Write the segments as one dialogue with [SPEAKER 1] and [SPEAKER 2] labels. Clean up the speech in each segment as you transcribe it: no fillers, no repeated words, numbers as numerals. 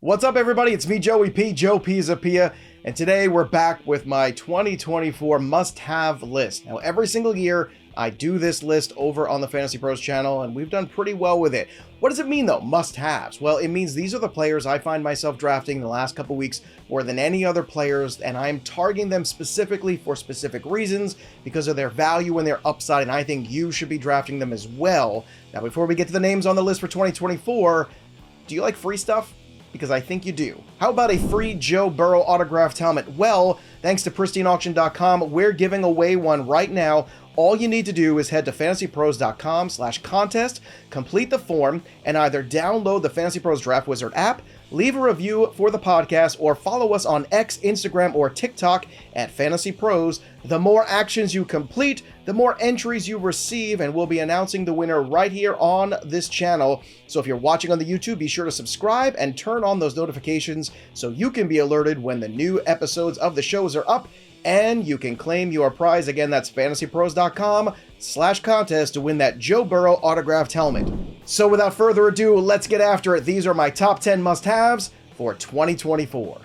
[SPEAKER 1] What's up, everybody? It's me, Joey P, Joe Pizzapia, and today we're back with my 2024 must-have list. Now, every single year, I do this list over on the FantasyPros channel, and we've done pretty well with it. What does it mean, though, must-haves? Well, it means these are the players I find myself drafting the last couple weeks more than any other players, and I'm targeting them specifically for specific reasons because of their value and their upside, and I think you should be drafting them as well. Now, before we get to the names on the list for 2024, do you like free stuff? Because I think you do. How about a free Joe Burrow autographed helmet? Well, thanks to pristineauction.com, we're giving away one right now. All you need to do is head to fantasypros.com/contest, complete the form, and either download the Fantasy Pros Draft Wizard app, leave a review for the podcast, or follow us on X, Instagram, or TikTok at Fantasy Pros. The more actions you complete, the more entries you receive, and we'll be announcing the winner right here on this channel. So if you're watching on the YouTube, be sure to subscribe and turn on those notifications so you can be alerted when the new episodes of the shows are up, and you can claim your prize. Again, that's fantasypros.com/contest to win that Joe Burrow autographed helmet. So without further ado, let's get after it. These are my top 10 must-haves for 2024.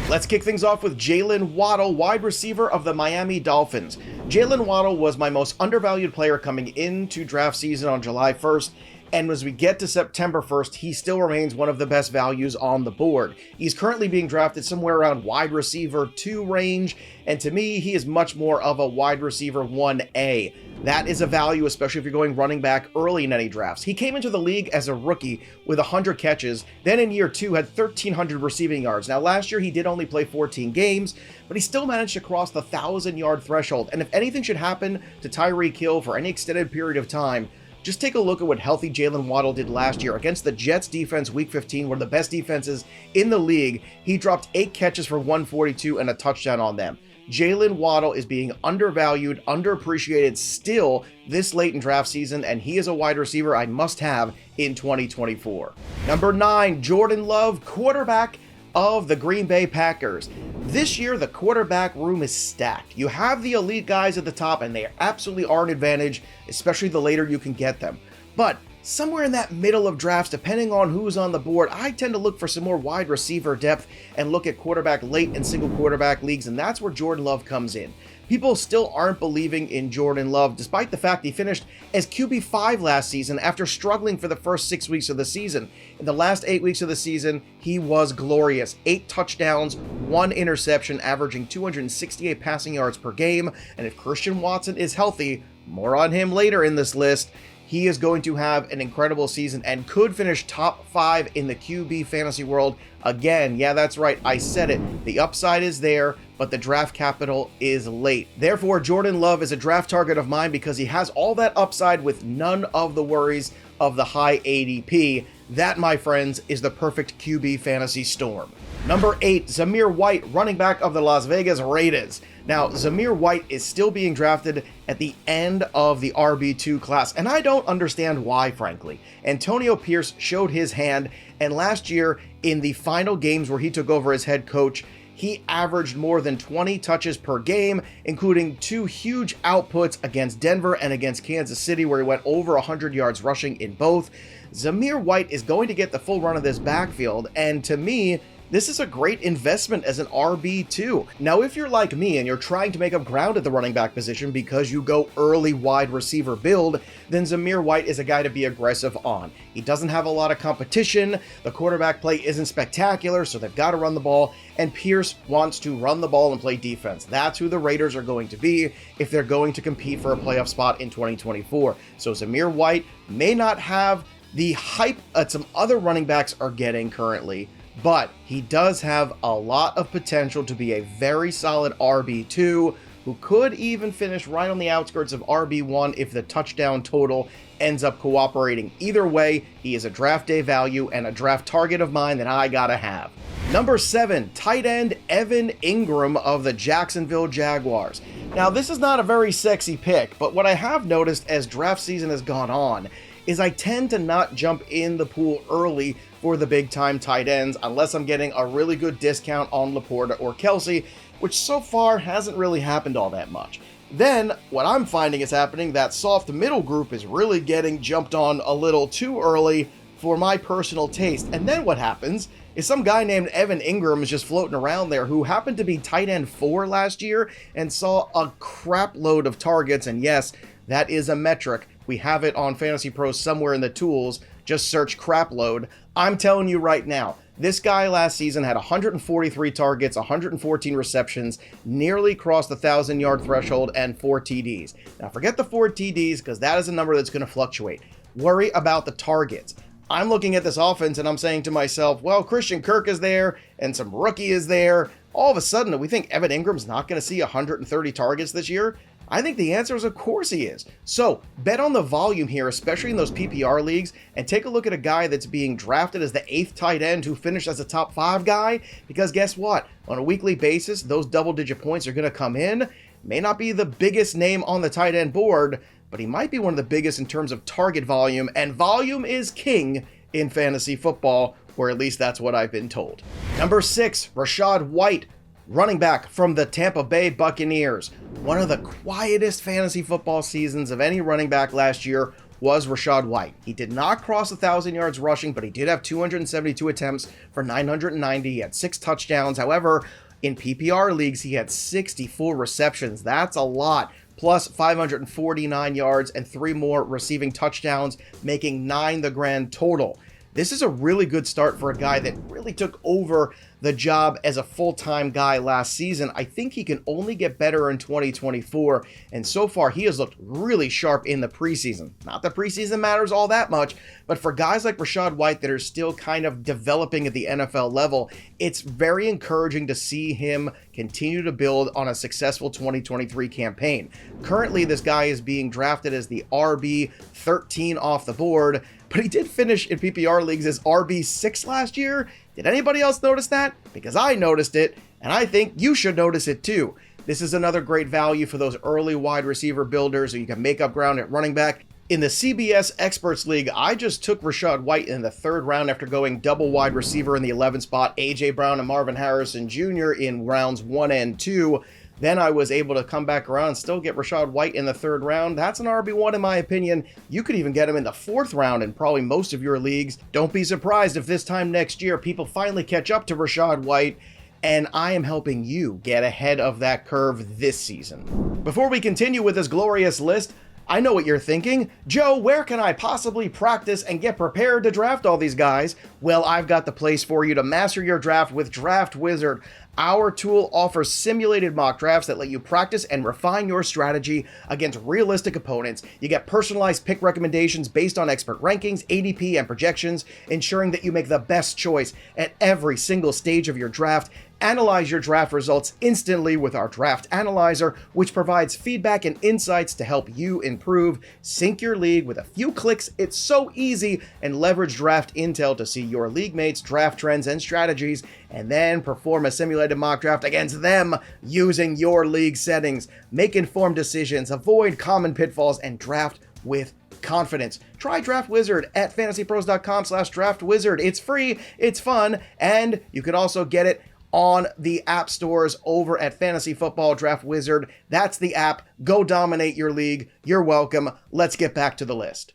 [SPEAKER 1] Let's kick things off with Jaylen Waddle, wide receiver of the Miami Dolphins. Jaylen Waddle was my most undervalued player coming into draft season on July 1st, and as we get to September 1st, he still remains one of the best values on the board. He's currently being drafted somewhere around wide receiver 2 range, and to me, he is much more of a wide receiver 1A. That is a value, especially if you're going running back early in any drafts. He came into the league as a rookie with 100 catches, then in year 2 had 1,300 receiving yards. Now last year he did only play 14 games, but he still managed to cross the 1,000-yard threshold. And if anything should happen to Tyreek Hill for any extended period of time, just take a look at what healthy Jaylen Waddle did last year against the Jets defense week 15, one of the best defenses in the league. He dropped 8 catches for 142 and a touchdown on them. Jaylen Waddle is being undervalued, underappreciated still this late in draft season, and he is a wide receiver I must have in 2024. Number 9, Jordan Love, quarterback of the Green Bay Packers. This year, the quarterback room is stacked. You have the elite guys at the top, and they absolutely are an advantage, especially the later you can get them. But somewhere in that middle of drafts, depending on who's on the board, I tend to look for some more wide receiver depth and look at quarterback late in single quarterback leagues, and that's where Jordan Love comes in. People still aren't believing in Jordan Love, despite the fact he finished as QB5 last season after struggling for the first 6 weeks of the season. In the last 8 weeks of the season, he was glorious. 8 touchdowns, 1 interception, averaging 268 passing yards per game. And if Christian Watson is healthy, more on him later in this list, he is going to have an incredible season and could finish top 5 in the QB fantasy world. Again, yeah, that's right, I said it. The upside is there, but the draft capital is late. Therefore, Jordan Love is a draft target of mine because he has all that upside with none of the worries of the high ADP. That, my friends, is the perfect QB fantasy storm. Number 8, Zamir White, running back of the Las Vegas Raiders. Now, Zamir White is still being drafted at the end of the RB2 class, and I don't understand why, frankly. Antonio Pierce showed his hand, and last year, in the final games where he took over as head coach, he averaged more than 20 touches per game, including 2 huge outputs against Denver and against Kansas City, where he went over 100 yards rushing in both. Zamir White is going to get the full run of this backfield, and to me, this is a great investment as an RB2. Now, if you're like me and you're trying to make up ground at the running back position because you go early wide receiver build, then Zamir White is a guy to be aggressive on. He doesn't have a lot of competition, the quarterback play isn't spectacular, so they've got to run the ball, and Pierce wants to run the ball and play defense. That's who the Raiders are going to be if they're going to compete for a playoff spot in 2024. So Zamir White may not have the hype that some other running backs are getting currently, but he does have a lot of potential to be a very solid RB2 who could even finish right on the outskirts of RB1 if the touchdown total ends up cooperating. Either way, he is a draft day value and a draft target of mine that I gotta have. Number 7, tight end Evan Engram of the Jacksonville Jaguars. Now, this is not a very sexy pick, but what I have noticed as draft season has gone on is I tend to not jump in the pool early for the big-time tight ends unless I'm getting a really good discount on Laporta or Kelsey, which so far hasn't really happened all that much. Then, what I'm finding is happening, that soft middle group is really getting jumped on a little too early for my personal taste. And then what happens is some guy named Evan Engram is just floating around there, who happened to be tight end 4 last year and saw a crap load of targets. And yes, that is a metric. We have it on Fantasy Pros somewhere in the tools. Just search crap load. I'm telling you right now, this guy last season had 143 targets, 114 receptions, nearly crossed the 1,000-yard threshold, and 4 TDs. Now forget the 4 TDs, because that is a number that's going to fluctuate. Worry about the targets. I'm looking at this offense and I'm saying to myself, well, Christian Kirk is there and some rookie is there. All of a sudden, we think Evan Ingram's not going to see 130 targets this year? I think the answer is of course he is. So bet on the volume here, especially in those PPR leagues, and take a look at a guy that's being drafted as the 8th tight end who finished as a top 5 guy, because guess what? On a weekly basis, those double-digit points are going to come in. May not be the biggest name on the tight end board, but he might be one of the biggest in terms of target volume, and volume is king in fantasy football, or at least that's what I've been told. Number 6, Rachaad White, running back from the Tampa Bay Buccaneers. One of the quietest fantasy football seasons of any running back last year was Rachaad White. He did not cross 1,000 yards rushing, but he did have 272 attempts for 990. He had 6 touchdowns. However, in PPR leagues, he had 64 receptions. That's a lot. Plus 549 yards and 3 more receiving touchdowns, making 9 the grand total. This is a really good start for a guy that really took over the job as a full-time guy last season. I think he can only get better in 2024, and so far he has looked really sharp in the preseason. Not that preseason matters all that much, but for guys like Rachaad White that are still kind of developing at the NFL level, it's very encouraging to see him continue to build on a successful 2023 campaign. Currently, this guy is being drafted as the RB 13 off the board, but he did finish in PPR leagues as RB 6 last year. Did anybody else notice that? Because I noticed it, and I think you should notice it too. This is another great value for those early wide receiver builders so you can make up ground at running back. In the CBS Experts League, I just took Rachaad White in the 3rd round after going double wide receiver in the 11th spot, A.J. Brown and Marvin Harrison Jr. in rounds 1 and 2. Then I was able to come back around and still get Rachaad White in the 3rd round. That's an RB1 in my opinion. You could even get him in the 4th round in probably most of your leagues. Don't be surprised if this time next year people finally catch up to Rachaad White, and I am helping you get ahead of that curve this season. Before we continue with this glorious list, I know what you're thinking. Joe, where can I possibly practice and get prepared to draft all these guys? Well, I've got the place for you to master your draft with Draft Wizard. Our tool offers simulated mock drafts that let you practice and refine your strategy against realistic opponents. You get personalized pick recommendations based on expert rankings, ADP, and projections, ensuring that you make the best choice at every single stage of your draft. Analyze your draft results instantly with our Draft Analyzer, which provides feedback and insights to help you improve. Sync your league with a few clicks. It's so easy, and leverage draft intel to see your league mates' draft trends and strategies, and then perform a simulated mock draft against them using your league settings. Make informed decisions, avoid common pitfalls, and draft with confidence. Try Draft Wizard at fantasypros.com/draftwizard. It's free, it's fun, and you can also get it on the app stores over at Fantasy Football Draft Wizard. That's the app. Go dominate your league. You're welcome. Let's get back to the list.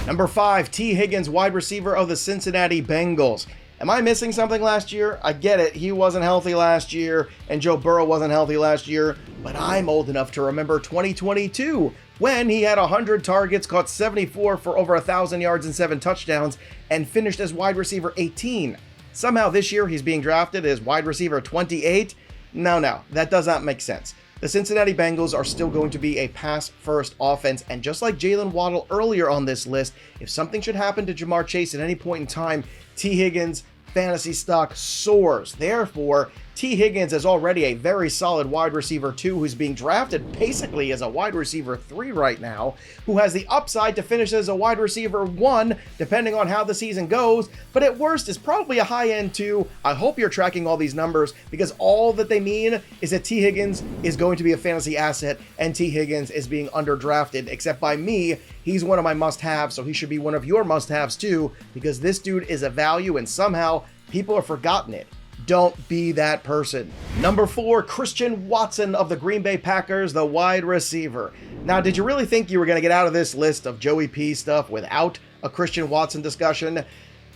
[SPEAKER 1] Number 5, T. Higgins, wide receiver of the Cincinnati Bengals. Am I missing something last year? I get it. He wasn't healthy last year, and Joe Burrow wasn't healthy last year, but I'm old enough to remember 2022 when he had 100 targets, caught 74 for over 1,000 yards and 7 touchdowns, and finished as wide receiver 18. Somehow this year he's being drafted as wide receiver 28. No, that does not make sense. The Cincinnati Bengals are still going to be a pass-first offense, and just like Jaylen Waddle earlier on this list, if something should happen to Jamar Chase at any point in time, T. Higgins' fantasy stock soars. Therefore, T. Higgins is already a very solid wide receiver 2 who's being drafted basically as a wide receiver 3 right now, who has the upside to finish as a wide receiver 1 depending on how the season goes, but at worst is probably a high-end 2. I hope you're tracking all these numbers because all that they mean is that T. Higgins is going to be a fantasy asset and T. Higgins is being underdrafted, except by me. He's one of my must-haves, so he should be one of your must-haves too, because this dude is a value and somehow people have forgotten it. Don't be that person. Number 4, Christian Watson of the Green Bay Packers, the wide receiver. Now, did you really think you were going to get out of this list of Joey P stuff without a Christian Watson discussion?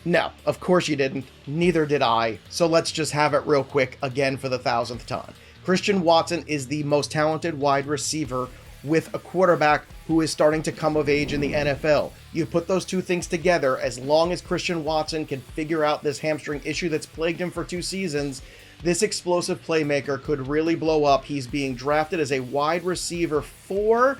[SPEAKER 1] No, of course you didn't. Neither did I. So let's just have it real quick again for the 1,000th time. Christian Watson is the most talented wide receiver with a quarterback who is starting to come of age in the NFL. You put those two things together, as long as Christian Watson can figure out this hamstring issue that's plagued him for 2 seasons, this explosive playmaker could really blow up. He's being drafted as a wide receiver 4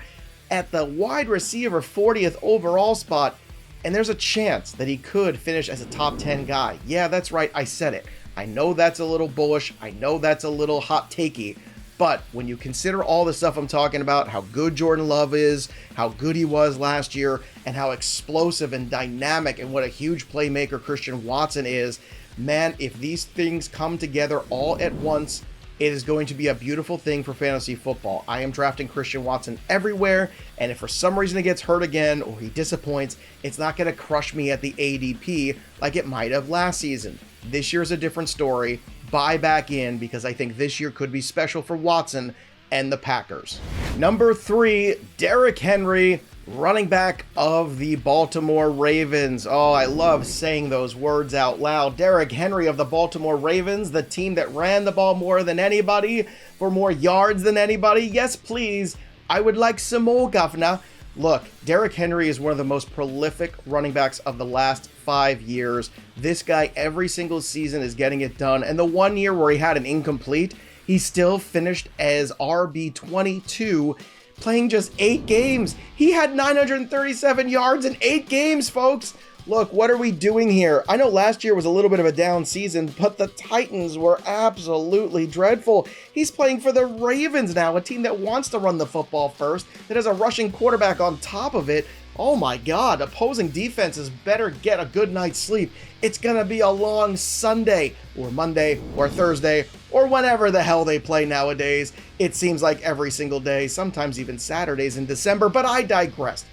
[SPEAKER 1] at the wide receiver 40th overall spot, and there's a chance that he could finish as a top 10 guy. Yeah, that's right, I said it. I know that's a little bullish, I know that's a little hot takey, but when you consider all the stuff I'm talking about, how good Jordan Love is, how good he was last year, and how explosive and dynamic and what a huge playmaker Christian Watson is, man, if these things come together all at once, it is going to be a beautiful thing for fantasy football. I am drafting Christian Watson everywhere, and if for some reason he gets hurt again or he disappoints, it's not going to crush me at the ADP like it might have last season. This year's a different story. Buy back in, because I think this year could be special for Watson and the Packers. Number 3, Derrick Henry, running back of the Baltimore Ravens. Oh, I love saying those words out loud. Derrick Henry of the Baltimore Ravens, the team that ran the ball more than anybody, for more yards than anybody. Yes, please. I would like some more, governor. Look, Derrick Henry is one of the most prolific running backs of the last 5 years. This guy every single season is getting it done. And the one year where he had an incomplete, he still finished as RB22, playing just 8 games. He had 937 yards in 8 games, folks. Look, what are we doing here? I know last year was a little bit of a down season, but the Titans were absolutely dreadful. He's playing for the Ravens now, a team that wants to run the football first, that has a rushing quarterback on top of it. Oh my God, opposing defenses better get a good night's sleep. It's gonna be a long Sunday, or Monday, or Thursday, or whenever the hell they play nowadays. It seems like every single day, sometimes even Saturdays in December, but I digress.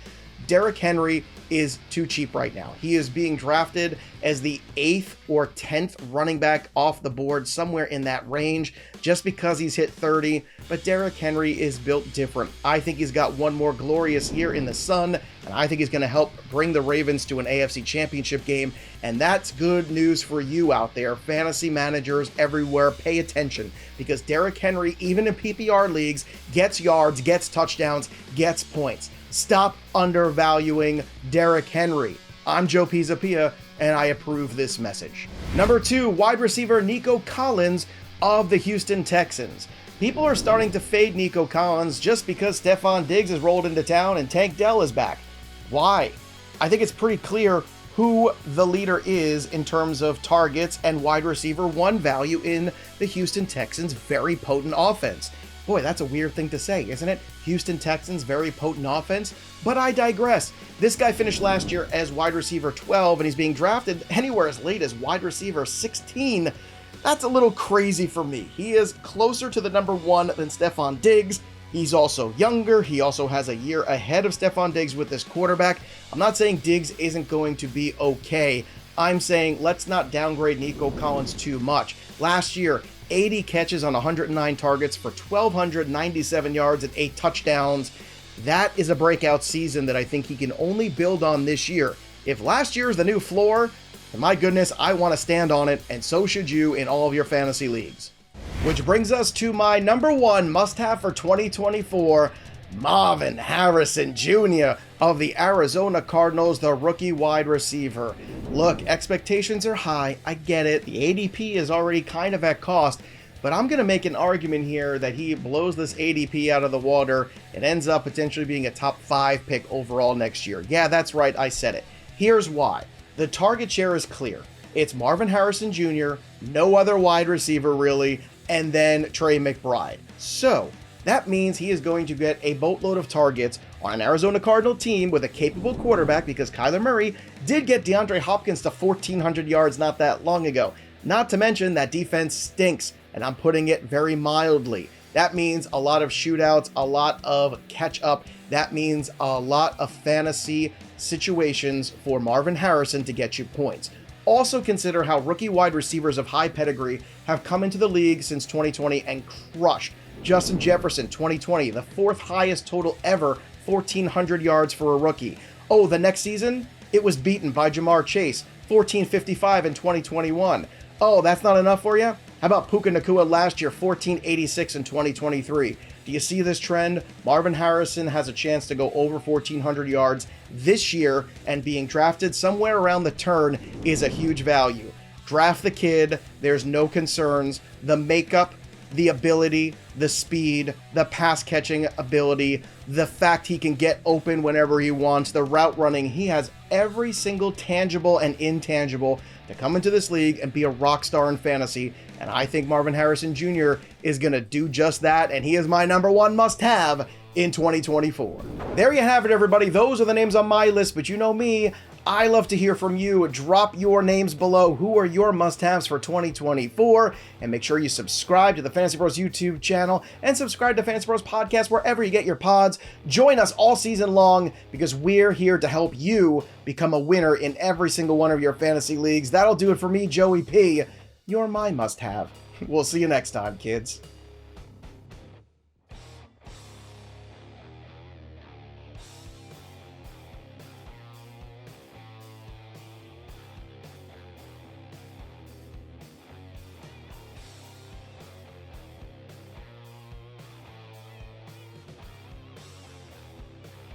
[SPEAKER 1] Derrick Henry is too cheap right now. He is being drafted as the 8th or 10th running back off the board, somewhere in that range, just because he's hit 30. But Derrick Henry is built different. I think he's got one more glorious year in the sun, and I think he's going to help bring the Ravens to an AFC Championship game. And that's good news for you out there, fantasy managers everywhere. Pay attention, because Derrick Henry, even in PPR leagues, gets yards, gets touchdowns, gets points. Stop undervaluing Derrick Henry. I'm Joe Pisapia, and I approve this message. Number 2, wide receiver Nico Collins of the Houston Texans. People are starting to fade Nico Collins just because Stephon Diggs has rolled into town and Tank Dell is back. Why? I think it's pretty clear who the leader is in terms of targets and wide receiver 1 value in the Houston Texans' very potent offense. Boy, that's a weird thing to say, isn't it? Houston Texans, very potent offense. But I digress. This guy finished last year as wide receiver 12, and he's being drafted anywhere as late as wide receiver 16. That's a little crazy for me. He is closer to the number 1 than Stephon Diggs. He's also younger. He also has a year ahead of Stephon Diggs with this quarterback. I'm not saying Diggs isn't going to be okay. I'm saying let's not downgrade Nico Collins too much. Last year, 80 catches on 109 targets for 1,297 yards and 8 touchdowns. That is a breakout season that I think he can only build on this year. If last year is the new floor, then my goodness, I want to stand on it, and so should you in all of your fantasy leagues. Which brings us to my number 1 must-have for 2024, Marvin Harrison Jr. of the Arizona Cardinals, the rookie wide receiver. Look, expectations are high. I get it. The ADP is already kind of at cost, but I'm going to make an argument here that he blows this ADP out of the water and ends up potentially being a top 5 pick overall next year. Yeah, that's right. I said it. Here's why. The target share is clear. It's Marvin Harrison Jr., no other wide receiver really, and then Trey McBride. So that means he is going to get a boatload of targets on an Arizona Cardinal team with a capable quarterback, because Kyler Murray did get DeAndre Hopkins to 1,400 yards not that long ago. Not to mention that defense stinks, and I'm putting it very mildly. That means a lot of shootouts, a lot of catch up. That means a lot of fantasy situations for Marvin Harrison to get you points. Also consider how rookie wide receivers of high pedigree have come into the league since 2020 and crushed. Justin Jefferson, 2020, the 4th highest total ever, 1,400 yards for a rookie. Oh, the next season, it was beaten by Jamar Chase, 1455 in 2021. Oh, that's not enough for you? How about Puka Nacua last year, 1486 in 2023? Do you see this trend? Marvin Harrison has a chance to go over 1,400 yards this year, and being drafted somewhere around the turn is a huge value. Draft the kid. There's no concerns. The makeup, the ability, the speed, the pass catching ability, the fact he can get open whenever he wants, the route running. He has every single tangible and intangible to come into this league and be a rock star in fantasy. And I think Marvin Harrison Jr. is going to do just that, and he is my #1 must-have in 2024. There you have it, everybody. Those are the names on my list, but you know me, I love to hear from you. Drop your names below. Who are your must-haves for 2024? And make sure you subscribe to the Fantasy Pros YouTube channel and subscribe to Fantasy Pros Podcast wherever you get your pods. Join us all season long because we're here to help you become a winner in every single one of your fantasy leagues. That'll do it for me, Joey P. You're my must-have. We'll see you next time, kids.